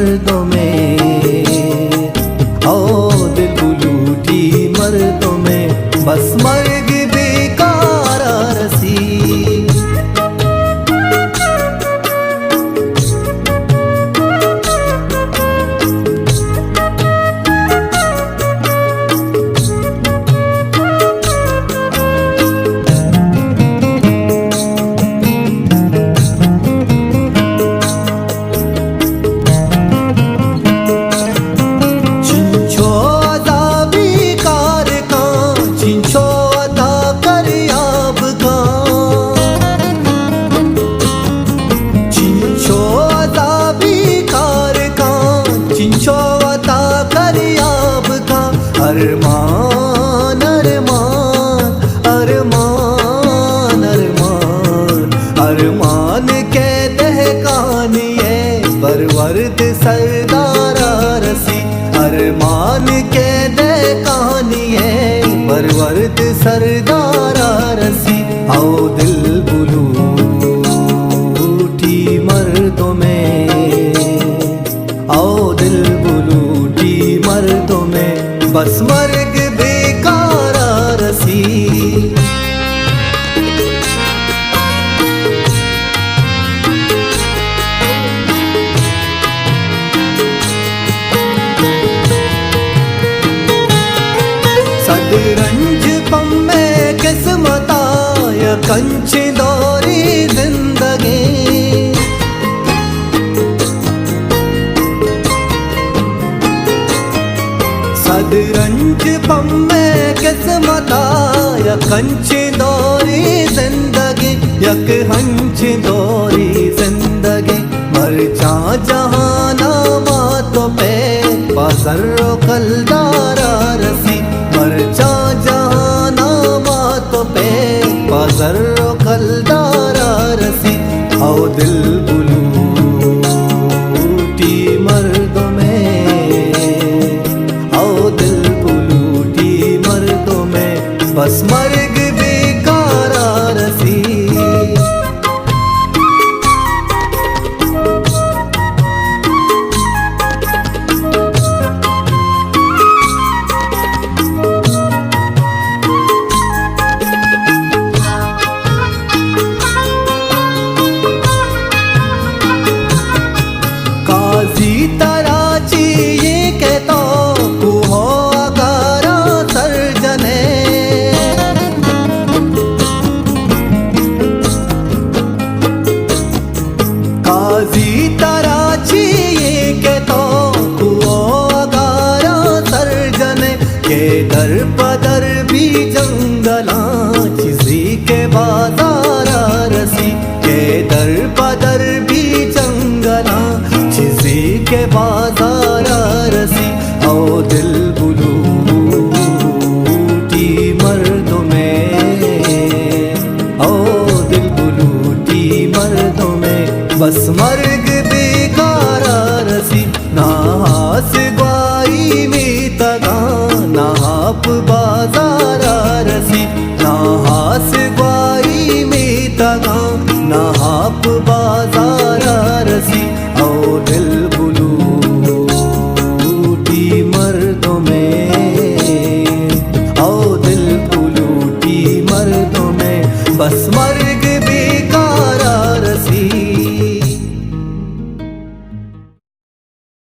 मर्दों में, ओ दिल बुलूटी मर्दों में, बस मर्ग बेकार रसी। अरमान अरमान अरमान अरमान अरमान कहते हैं कहानिए परवरद सरदारा रसी। अरमान कहते कहानिए परवरद सरदारा रसी। आओ दिल बुलूटी मर्दों में, आओ दिल बुलूटी मर्दों में, बस मर्ग बेकार रसी। सदरंज पम्मे किस्मता या कंच दौरी जिंदगी, सदरंज पम्मे किस्मता या कंच दौरी जिंदगी, यक हंच दौरी जिंदगी, मर जा जहाना मातों पे बाज़र्रो कलदारा रसी। मर जा जहाना मातों पे बाज़र्रो कलदारा रसी। आओ दिल बुलूटी मर्दों में, आओ दिल बुलूटी मर्दों में, बस मर्ग बेकार रसी। काजी तराची ये कहता तू हो अगारा सर्जने, काजी तराची ये कहता तू हो अगारा सर्जने, के दर पदर भी जंगला चिजी के बाजारा रसी। के दर पदर भी जंगला चिजी के बाजारा रसी। आओ दिल बुलूटी मर्दों में, आओ दिल बुलूटी मर्दों में, बस मर्ग